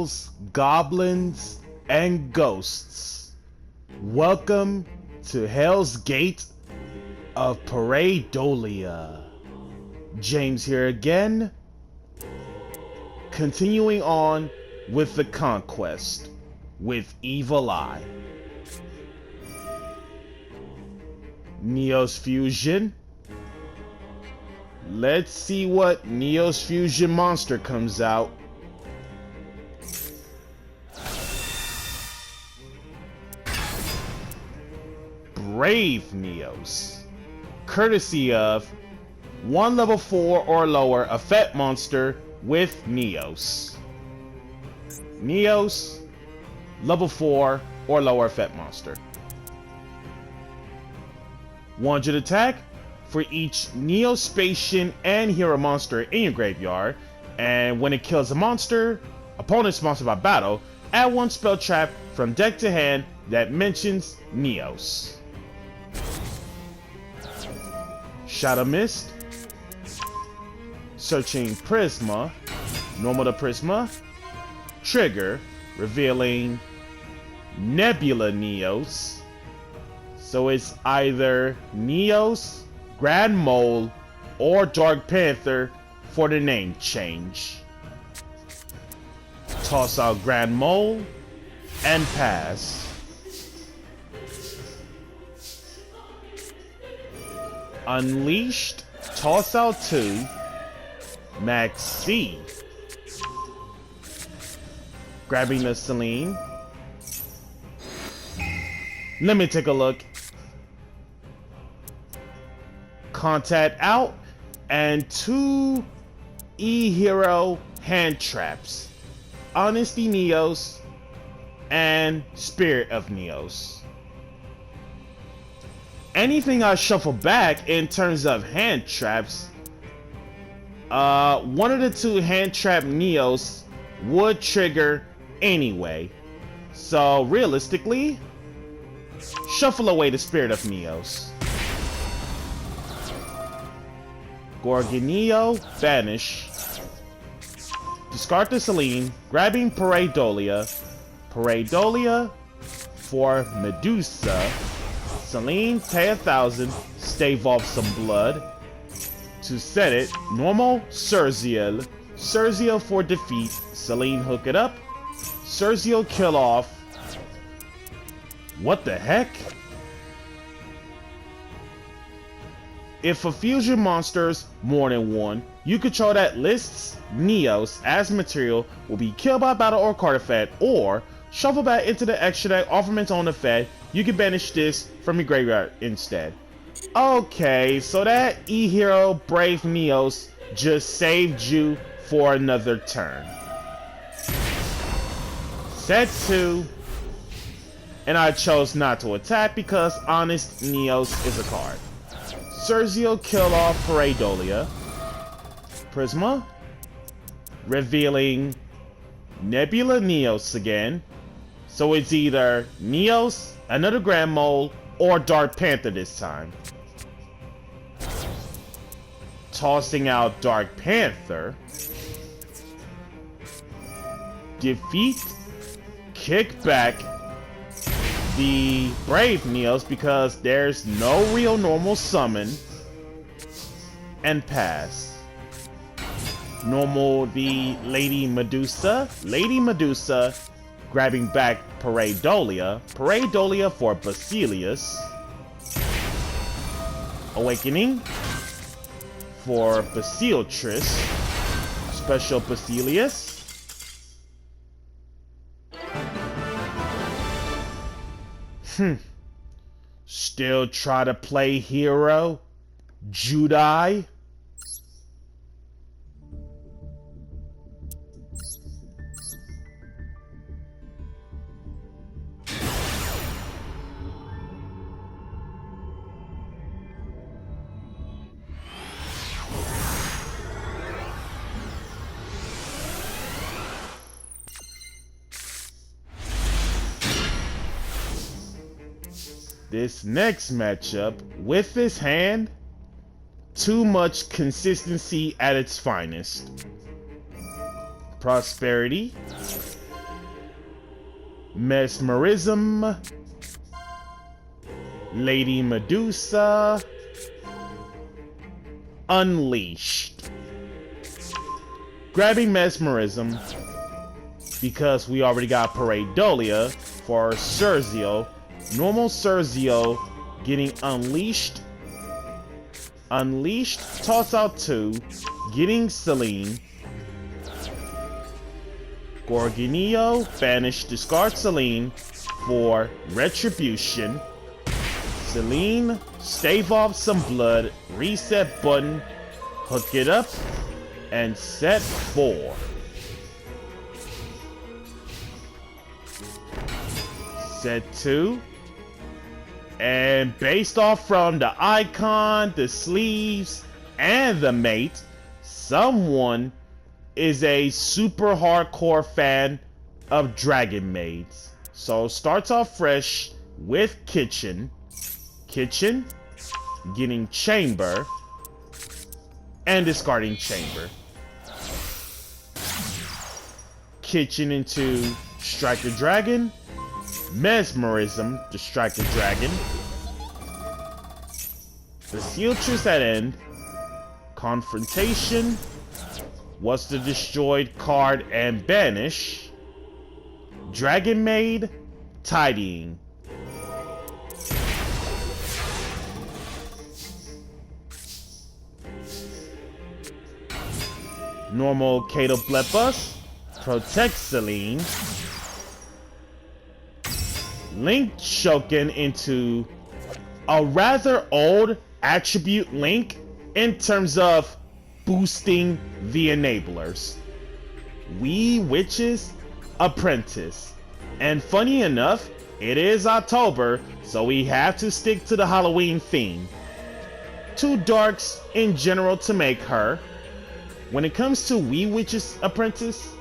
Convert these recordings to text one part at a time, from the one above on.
ghouls, goblins, and ghosts. Welcome to Hell's Gate of Pareidolia. James here again, continuing on with the conquest with Evil Eye. Neos Fusion. Let's see what Neos Fusion monster comes out. Brave Neos. Courtesy of 1 level 4 or lower effect monster with Neos. Neos, level 4 or lower effect monster. 100 attack for each Neospatian and hero monster in your graveyard, and when it kills a monster, opponent's monster by battle, add 1 spell trap from deck to hand that mentions Neos. Shadow Mist. Searching Prisma. Normal to Prisma. Trigger, revealing Nebula Neos. So it's either Neos, Grand Mole, or Dark Panther for the name change. Toss out Grand Mole and pass. Unleashed, toss out 2, Max C. Grabbing the Celine. Let me take a look. Contact out, and 2 E-Hero hand traps. Honesty Neos and Spirit of Neos. Anything I shuffle back in terms of hand traps, one of the 2 hand trap Neos would trigger anyway. So realistically, shuffle away the Spirit of Neos. Gorgoneo, banish. Discard the Celine, grabbing Pareidolia. Pareidolia for Medusa. Celine, pay 1,000, stave off some blood. To set it, normal, Surziel. Surziel for defeat. Celine, hook it up. Surziel, kill off. What the heck? If for fusion monsters, more than 1, you control that lists Neos as material will be killed by battle or card effect, or shuffle back into the extra deck offerment's own effect. You can banish this from your graveyard instead. Okay, so that E-Hero Brave Neos just saved you for another turn. Set 2. And I chose not to attack because Honest Neos is a card. Surziel, kill off Pareidolia. Prisma. Revealing Nebula Neos again. So it's either Neos, another Grand Mole, or Dark Panther this time. Tossing out Dark Panther. Defeat. Kick back the Brave Neos because there's no real normal summon. And pass. Normal the Lady Medusa. Lady Medusa, grabbing back Pareidolia. Pareidolia for Basilius. Awakening for Basiltris. Special Basilius. Still try to play hero, Judai? This next matchup, with this hand, too much consistency at its finest. Prosperity, Mesmerism, Lady Medusa, Unleashed. Grabbing Mesmerism because we already got Pareidolia for Cerzio. Normal Cerzio getting Unleashed. Unleashed, toss out 2, getting Celine. Gorgonio, banish, discard Celine for Retribution. Celine, stave off some blood, reset button, hook it up, and set 4. Set 2. And based off from the icon, the sleeves, and the mate, someone is a super hardcore fan of Dragon Maids. So starts off fresh with Kitchen, getting Chamber, and discarding Chamber. Kitchen into Strike the Dragon, Mesmerism to Strike the Dragon. The Seal Truce at end. Confrontation. What's the destroyed card and banish? Dragon Maid, Tidying. Normal Kato Blepus, Protect Celine. Link Shoken into a rather old attribute Link in terms of boosting the enablers. Wee Witch's Apprentice. And funny enough, it is October, so we have to stick to the Halloween theme. 2 darks in general to make her. When it comes to Wee Witch's Apprentice,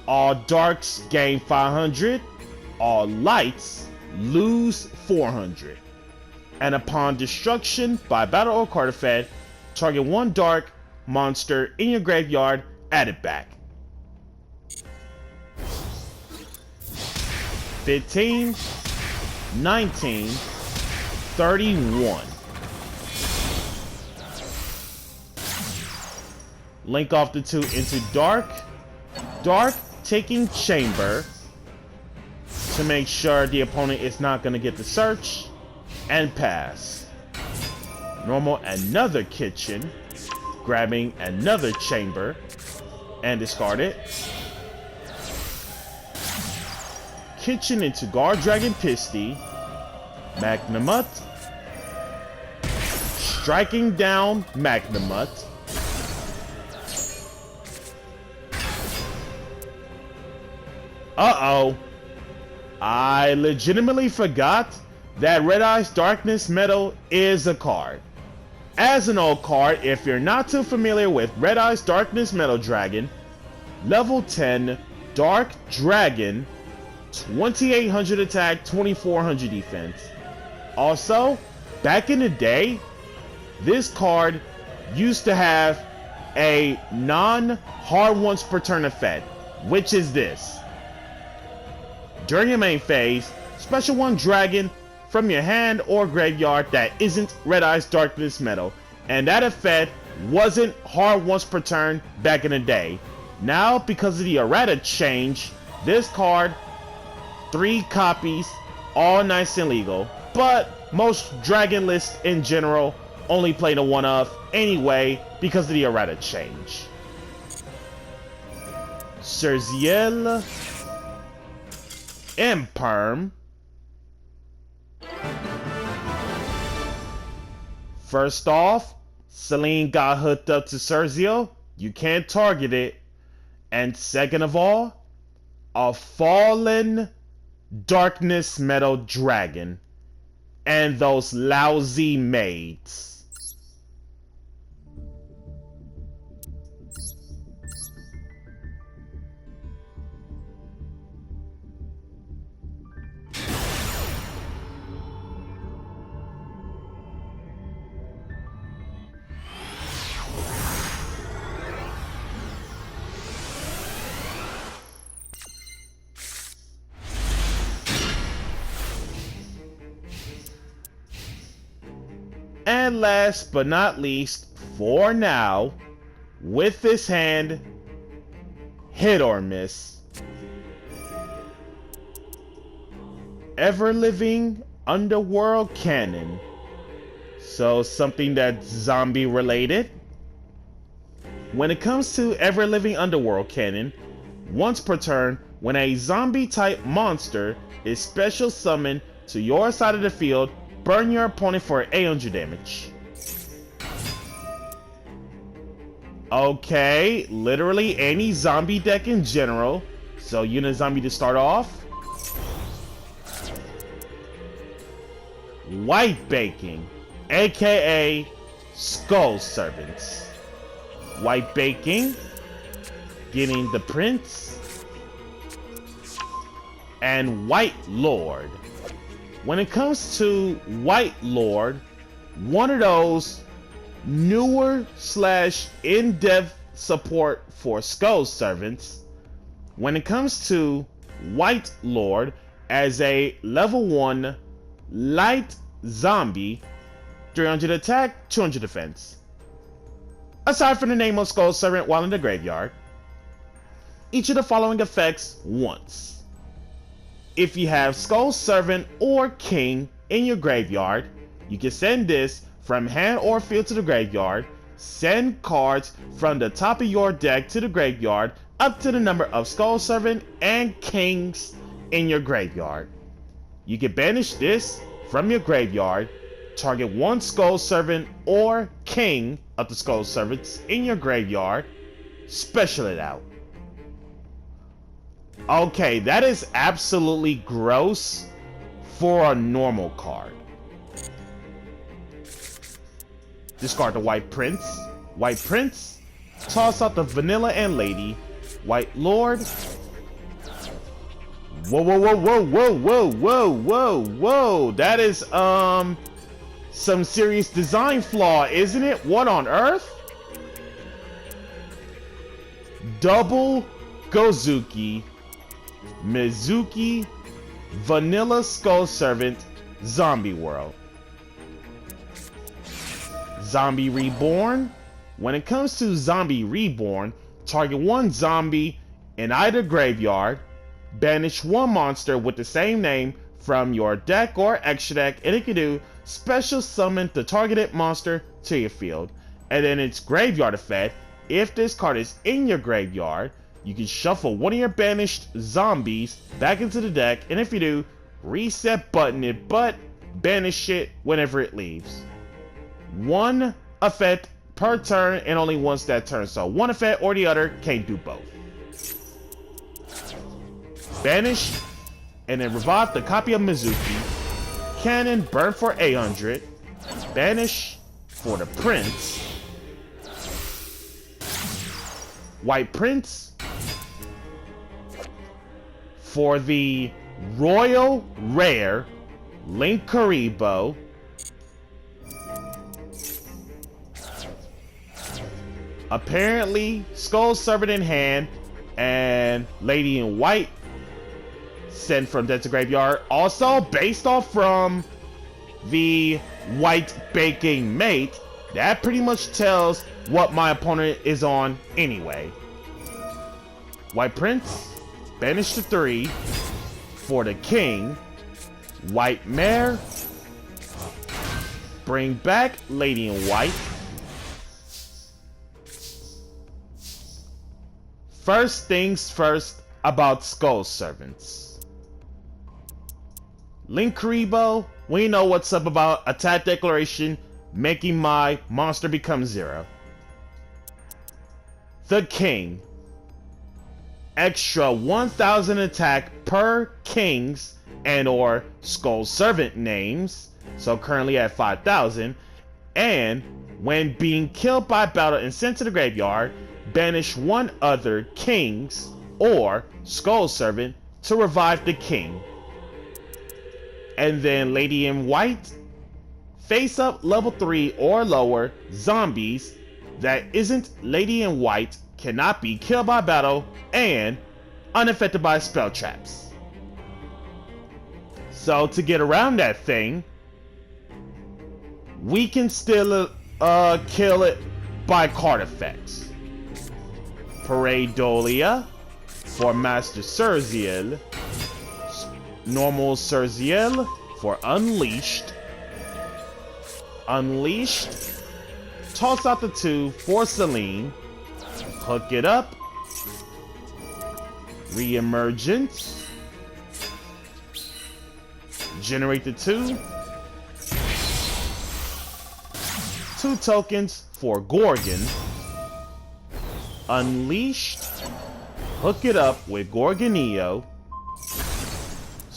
all darks gain 500, all lights lose 400. And upon destruction by battle or card effect, target 1 dark monster in your graveyard, add it back. 15, 19, 31. Link off the 2 into Dark. Dark taking Chamber to make sure the opponent is not going to get the search, and pass. Normal another Kitchen, grabbing another Chamber and discard it. Kitchen into Guard Dragon Pisty, Magnamut, striking down Magnamut. Uh-oh. I legitimately forgot that Red Eye's Darkness Metal is a card. As an old card, if you're not too familiar with Red Eye's Darkness Metal Dragon, level 10, Dark Dragon, 2800 attack, 2400 defense. Also, back in the day, this card used to have a non-hard once per turn effect, which is this. During your main phase, special 1 dragon from your hand or graveyard that isn't Red Eye's Darkness Metal, and that effect wasn't hard once per turn back in the day. Now, because of the errata change, this card, 3 copies, all nice and legal, but most dragon lists in general only play the 1-of anyway because of the errata change. Cerziel, Imperm. First off, Celine got hooked up to Cerzio. You can't target it. And second of all, a fallen Darkness Metal Dragon. And those lousy maids. And last but not least, for now, with this hand, hit or miss. Ever-living underworld cannon. So something that's zombie related. When it comes to ever-living underworld cannon, once per turn, when a zombie type monster is special summoned to your side of the field, burn your opponent for 800 damage. Okay, literally any zombie deck in general. So unit zombie to start off. White Baking, aka Skull Servants. White Baking, getting the Prince, and White Lord. When it comes to White Lord, one of those newer / in-depth support for Skull Servants. When it comes to White Lord as a level 1 light zombie, 300 attack, 200 defense. Aside from the name of Skull Servant while in the graveyard, each of the following effects once. If you have Skull Servant or King in your graveyard, you can send this from hand or field to the graveyard. Send cards from the top of your deck to the graveyard up to the number of Skull Servant and Kings in your graveyard. You can banish this from your graveyard, target one Skull Servant or King of the Skull Servants in your graveyard, special it out. Okay, that is absolutely gross for a normal card. Discard the White Prince. White Prince, toss out the Vanilla and Lady. White Lord. Whoa, whoa, whoa, whoa, whoa, whoa, whoa, whoa, whoa. That is, some serious design flaw, isn't it? What on earth? Double Gozuki, Mizuki, Vanilla Skull Servant, Zombie World. Zombie Reborn. When it comes to Zombie Reborn, target one zombie in either graveyard, banish one monster with the same name from your deck or extra deck, and it can do special summon the targeted monster to your field. And then its graveyard effect, if this card is in your graveyard, you can shuffle one of your banished zombies back into the deck, and if you do, reset button it, but banish it whenever it leaves. One effect per turn and only once that turn, so one effect or the other, can't do both. Banish, and then revive the copy of Mizuki. Cannon, burn for 800. Banish for the Prince. White Prince. For the Royal Rare, Linkuriboh. Apparently, Skull Servant in hand and Lady in White sent from dead to graveyard. Also, based off from the White Baking Mate, that pretty much tells what my opponent is on anyway. White Prince, banish the 3 for the King. White Mare, bring back Lady in White. First things first about Skull Servants. Linkuriboh, we know what's up about attack declaration, making my monster become 0. The King, extra 1000 attack per Kings and or Skull Servant names, so currently at 5000, and when being killed by battle and sent to the graveyard, banish one other Kings or Skull Servant to revive the King. And then Lady in White, face up level 3 or lower zombies that isn't Lady in White cannot be killed by battle and unaffected by spell traps. So to get around that thing, We can still kill it by card effects. Pareidolia for Master Duel. Normal Duel for Unleashed. Unleashed. Toss out the 2 for Celine. Hook it up. Re-emergence. Generate the 2. 2 tokens for Gorgon. Unleashed. Hook it up with Gorgonio.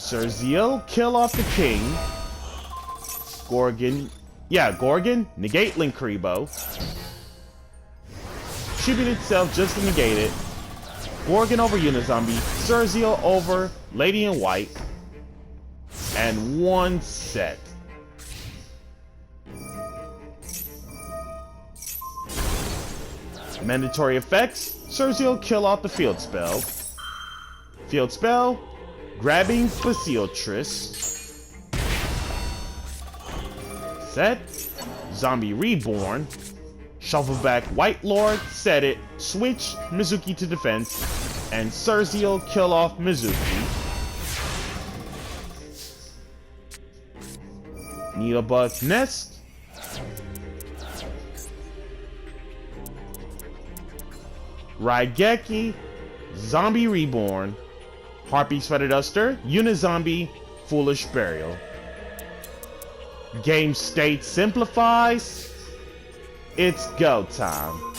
Duel, kill off the king. Gorgon. Negate Linkuriboh. Tribute itself just to negate it. Gorgon over Unizombie. Duel over Lady in White. And 1 set. Mandatory effects. Duel, kill off the field spell. Field spell. Grabbing Facilitris. Set. Zombie Reborn. Shuffle back White Lord. Set it. Switch Mizuki to defense. And Duel, kill off Mizuki. Neobug Nest. Raigeki. Zombie Reborn. Harpy Sweater Duster, Unizombie, Foolish Burial. Game state simplifies. It's go time.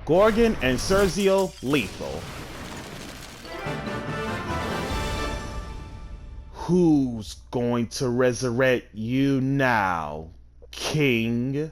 Gorgon and Duel lethal. Who's going to resurrect you now, King?